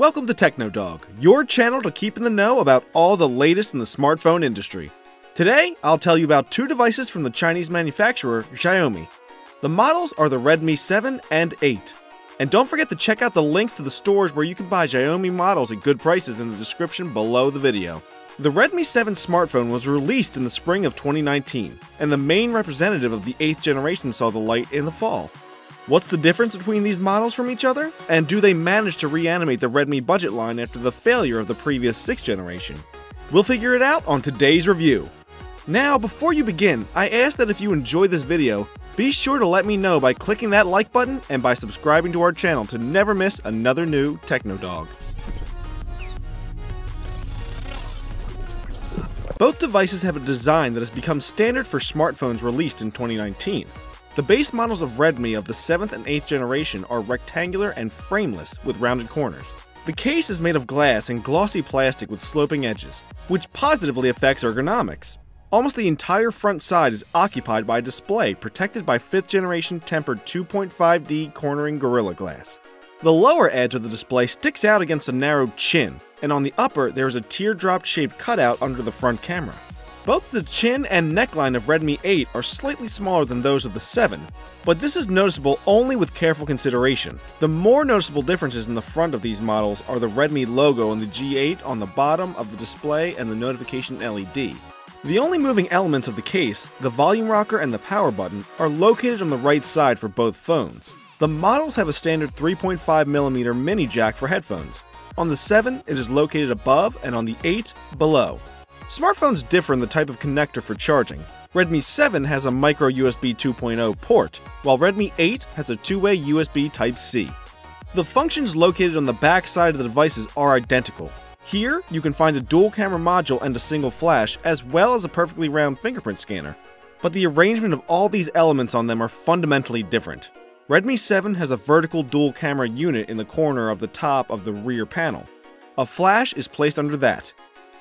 Welcome to TechnoDog, your channel to keep in the know about all the latest in the smartphone industry. Today, I'll tell you about two devices from the Chinese manufacturer Xiaomi. The models are the Redmi 7 and 8. And don't forget to check out the links to the stores where you can buy Xiaomi models at good prices in the description below the video. The Redmi 7 smartphone was released in the spring of 2019, and the main representative of the 8th generation saw the light in the fall. What's the difference between these models from each other? And do they manage to reanimate the Redmi budget line after the failure of the previous 6th generation? We'll figure it out on today's review. Now, before you begin, I ask that if you enjoy this video, be sure to let me know by clicking that like button and by subscribing to our channel to never miss another new TechnoDog. Both devices have a design that has become standard for smartphones released in 2019. The base models of Redmi of the 7th and 8th generation are rectangular and frameless with rounded corners. The case is made of glass and glossy plastic with sloping edges, which positively affects ergonomics. Almost the entire front side is occupied by a display protected by 5th generation tempered 2.5D cornering Gorilla Glass. The lower edge of the display sticks out against a narrow chin, and on the upper there is a teardrop-shaped cutout under the front camera. Both the chin and neckline of Redmi 8 are slightly smaller than those of the 7, but this is noticeable only with careful consideration. The more noticeable differences in the front of these models are the Redmi logo on the G8 on the bottom of the display and the notification LED. The only moving elements of the case, the volume rocker and the power button, are located on the right side for both phones. The models have a standard 3.5mm mini jack for headphones. On the 7, it is located above, and on the 8, below. Smartphones differ in the type of connector for charging. Redmi 7 has a micro USB 2.0 port, while Redmi 8 has a two-way USB Type-C. The functions located on the back side of the devices are identical. Here, you can find a dual camera module and a single flash, as well as a perfectly round fingerprint scanner. But the arrangement of all these elements on them are fundamentally different. Redmi 7 has a vertical dual camera unit in the corner of the top of the rear panel. A flash is placed under that.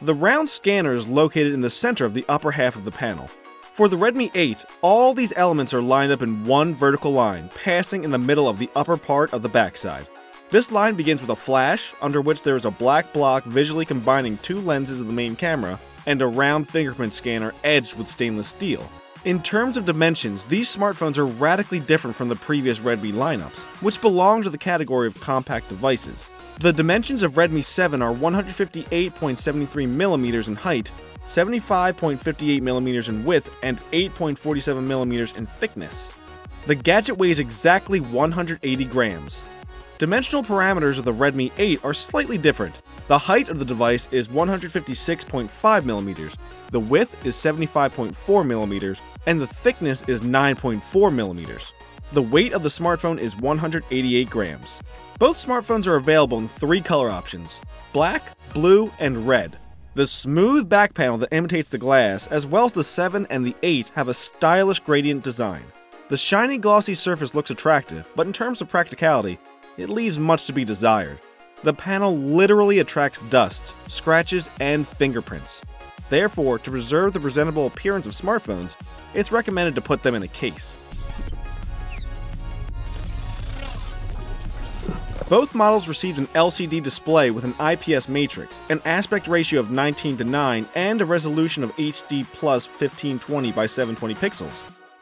The round scanner is located in the center of the upper half of the panel. For the Redmi 8, all these elements are lined up in one vertical line, passing in the middle of the upper part of the backside. This line begins with a flash, under which there is a black block visually combining two lenses of the main camera, and a round fingerprint scanner edged with stainless steel. In terms of dimensions, these smartphones are radically different from the previous Redmi lineups, which belong to the category of compact devices. The dimensions of Redmi 7 are 158.73mm in height, 75.58mm in width, and 8.47mm in thickness. The gadget weighs exactly 180 grams. Dimensional parameters of the Redmi 8 are slightly different. The height of the device is 156.5mm, the width is 75.4mm, and the thickness is 9.4mm. The weight of the smartphone is 188 grams. Both smartphones are available in three color options: black, blue, and red. The smooth back panel that imitates the glass, as well as the 7 and the 8, have a stylish gradient design. The shiny glossy surface looks attractive, but in terms of practicality, it leaves much to be desired. The panel literally attracts dust, scratches, and fingerprints. Therefore, to preserve the presentable appearance of smartphones, it's recommended to put them in a case. Both models received an LCD display with an IPS matrix, an aspect ratio of 19:9, and a resolution of HD plus 1520 by 720 pixels.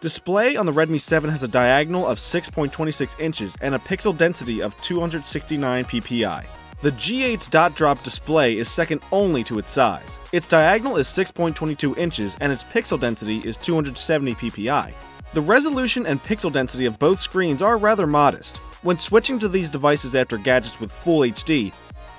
Display on the Redmi 7 has a diagonal of 6.26 inches and a pixel density of 269 ppi. The G8's dot drop display is second only to its size. Its diagonal is 6.22 inches and its pixel density is 270 ppi. The resolution and pixel density of both screens are rather modest. When switching to these devices after gadgets with Full HD,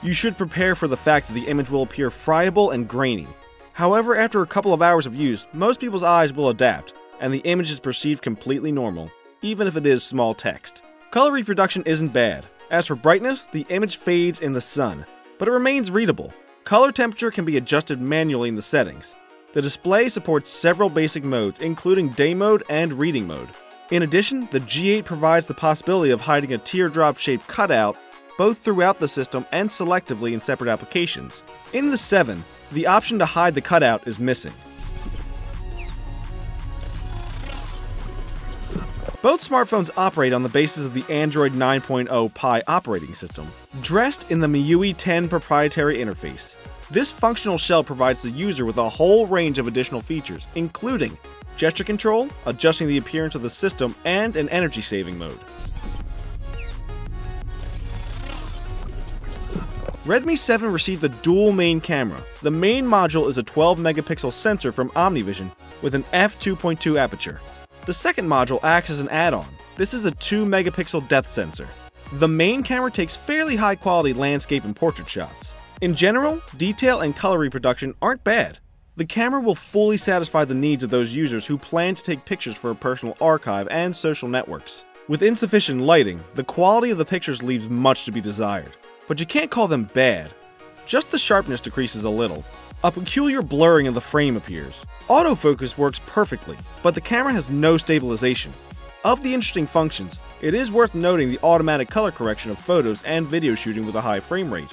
you should prepare for the fact that the image will appear friable and grainy. However, after a couple of hours of use, most people's eyes will adapt, and the image is perceived completely normal, even if it is small text. Color reproduction isn't bad. As for brightness, the image fades in the sun, but it remains readable. Color temperature can be adjusted manually in the settings. The display supports several basic modes, including day mode and reading mode. In addition, the G8 provides the possibility of hiding a teardrop-shaped cutout both throughout the system and selectively in separate applications. In the 7, the option to hide the cutout is missing. Both smartphones operate on the basis of the Android 9.0 Pie operating system. Dressed in the MIUI 10 proprietary interface, this functional shell provides the user with a whole range of additional features, including gesture control, adjusting the appearance of the system, and an energy saving mode. Redmi 7 received a dual main camera. The main module is a 12-megapixel sensor from OmniVision with an f2.2 aperture. The second module acts as an add-on. This is a 2-megapixel depth sensor. The main camera takes fairly high-quality landscape and portrait shots. In general, detail and color reproduction aren't bad. The camera will fully satisfy the needs of those users who plan to take pictures for a personal archive and social networks. With insufficient lighting, the quality of the pictures leaves much to be desired. But you can't call them bad. Just the sharpness decreases a little. A peculiar blurring of the frame appears. Autofocus works perfectly, but the camera has no stabilization. Of the interesting functions, it is worth noting the automatic color correction of photos and video shooting with a high frame rate,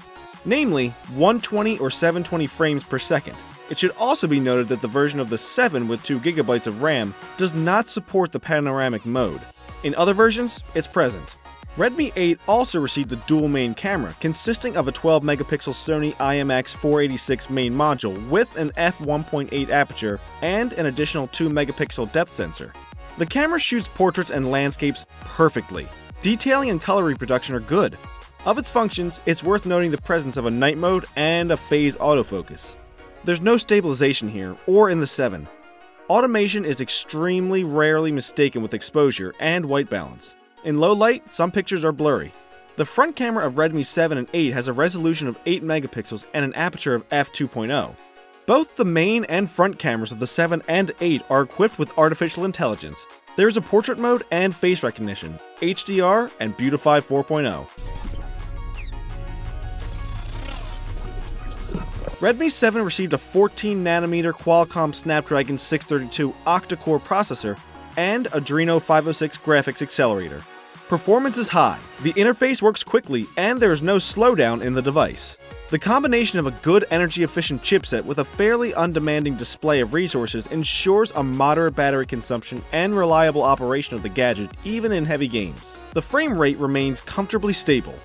namely 120 or 720 frames per second. It should also be noted that the version of the 7 with 2GB of RAM does not support the panoramic mode. In other versions, it's present. Redmi 8 also received a dual main camera consisting of a 12-megapixel Sony IMX486 main module with an f1.8 aperture and an additional 2-megapixel depth sensor. The camera shoots portraits and landscapes perfectly. Detailing and color reproduction are good. Of its functions, it's worth noting the presence of a night mode and a phase autofocus. There's no stabilization here, or in the 7. Automation is extremely rarely mistaken with exposure and white balance. In low light, some pictures are blurry. The front camera of Redmi 7 and 8 has a resolution of 8 megapixels and an aperture of f2.0. Both the main and front cameras of the 7 and 8 are equipped with artificial intelligence. There is a portrait mode and face recognition, HDR, and Beautify 4.0. Redmi 7 received a 14nm Qualcomm Snapdragon 632 octa-core processor and Adreno 506 graphics accelerator. Performance is high, the interface works quickly, and there is no slowdown in the device. The combination of a good energy-efficient chipset with a fairly undemanding display of resources ensures a moderate battery consumption and reliable operation of the gadget even in heavy games. The frame rate remains comfortably stable.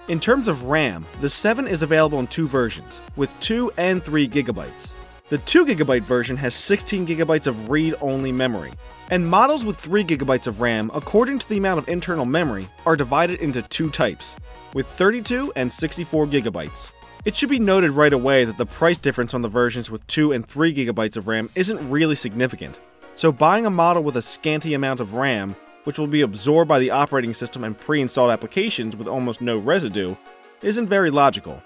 In terms of RAM, the 7 is available in two versions, with 2 and 3 GB. The 2GB version has 16GB of read-only memory, and models with 3GB of RAM, according to the amount of internal memory, are divided into two types, with 32 and 64GB. It should be noted right away that the price difference on the versions with 2 and 3GB of RAM isn't really significant, so buying a model with a scanty amount of RAM, which will be absorbed by the operating system and pre-installed applications with almost no residue, isn't very logical.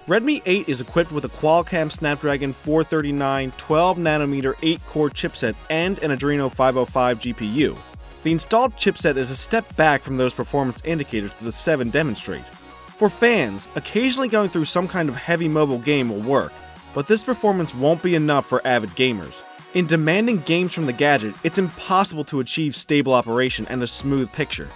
Redmi 8 is equipped with a Qualcomm Snapdragon 439 12nm 8-core chipset and an Adreno 505 GPU. The installed chipset is a step back from those performance indicators that the 7 demonstrate. For fans, occasionally going through some kind of heavy mobile game will work, but this performance won't be enough for avid gamers. In demanding games from the gadget, it's impossible to achieve stable operation and a smooth picture.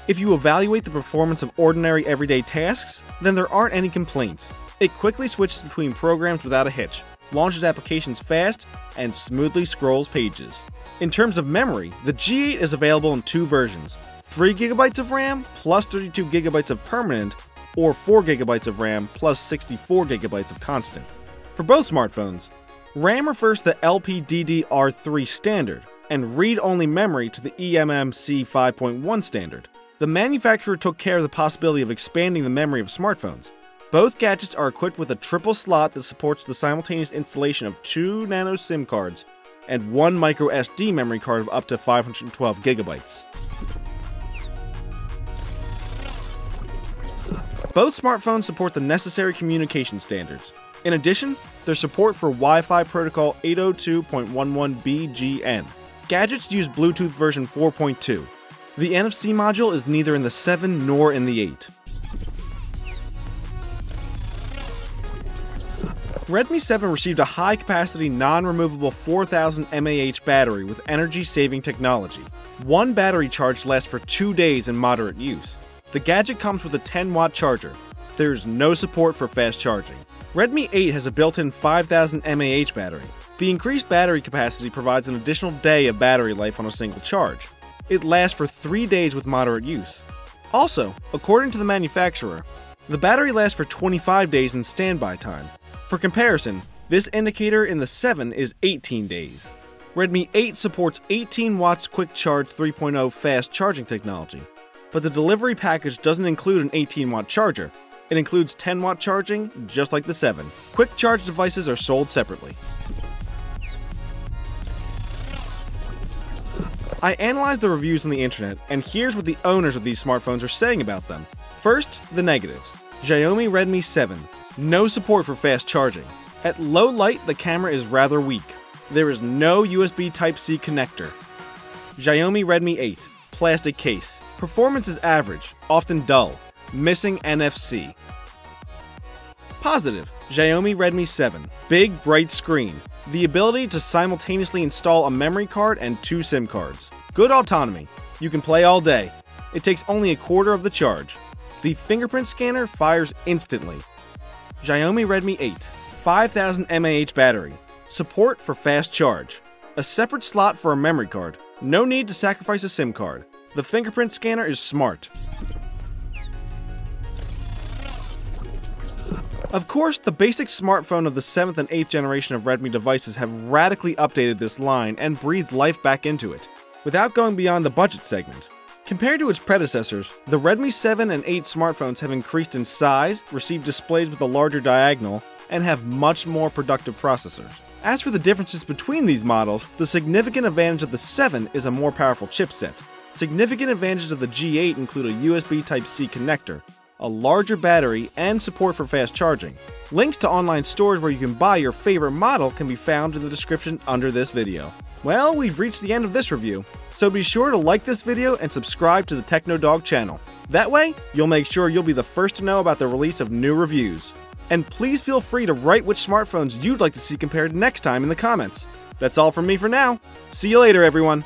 If you evaluate the performance of ordinary everyday tasks, then there aren't any complaints. It quickly switches between programs without a hitch, launches applications fast, and smoothly scrolls pages. In terms of memory, the G8 is available in two versions, 3GB of RAM plus 32GB of permanent, or 4GB of RAM plus 64GB of constant. For both smartphones, RAM refers to the LPDDR3 standard, and read-only memory to the eMMC 5.1 standard. The manufacturer took care of the possibility of expanding the memory of smartphones. Both gadgets are equipped with a triple slot that supports the simultaneous installation of 2 nano SIM cards and 1 micro SD memory card of up to 512GB. Both smartphones support the necessary communication standards. In addition, there's support for Wi-Fi protocol 802.11bgn. Gadgets use Bluetooth version 4.2. The NFC module is neither in the 7 nor in the 8. Redmi 7 received a high-capacity, non-removable 4000 mAh battery with energy-saving technology. One battery charge lasts for 2 days in moderate use. The gadget comes with a 10-watt charger. There's no support for fast charging. Redmi 8 has a built-in 5000 mAh battery. The increased battery capacity provides an additional day of battery life on a single charge. It lasts for 3 days with moderate use. Also, according to the manufacturer, The battery lasts for 25 days in standby time. For comparison, this indicator in the 7 is 18 days. Redmi 8 supports 18 watts quick charge 3.0 fast charging technology, but the delivery package doesn't include an 18 watt charger. It includes 10 watt charging, just like the 7. Quick charge devices are sold separately. I analyzed the reviews on the internet, and here's what the owners of these smartphones are saying about them. First, the negatives. Xiaomi Redmi 7. No support for fast charging. At low light, the camera is rather weak. There is no USB Type-C connector. Xiaomi Redmi 8. Plastic case. Performance is average, often dull. Missing NFC. Positive. Xiaomi Redmi 7. Big, bright screen. The ability to simultaneously install a memory card and 2 SIM cards. Good autonomy. You can play all day. It takes only a quarter of the charge. The fingerprint scanner fires instantly. Xiaomi Redmi 8. 5000 mAh battery. Support for fast charge. A separate slot for a memory card. No need to sacrifice a SIM card. The fingerprint scanner is smart. Of course, the basic smartphone of the 7th and 8th generation of Redmi devices have radically updated this line and breathed life back into it, without going beyond the budget segment. Compared to its predecessors, the Redmi 7 and 8 smartphones have increased in size, received displays with a larger diagonal, and have much more productive processors. As for the differences between these models, the significant advantage of the 7 is a more powerful chipset. Significant advantages of the G8 include a USB Type-C connector, a larger battery, and support for fast charging. Links to online stores where you can buy your favorite model can be found in the description under this video. Well, we've reached the end of this review, so be sure to like this video and subscribe to the TechnoDog channel. That way, you'll make sure you'll be the first to know about the release of new reviews. And please feel free to write which smartphones you'd like to see compared next time in the comments. That's all from me for now. See you later, everyone.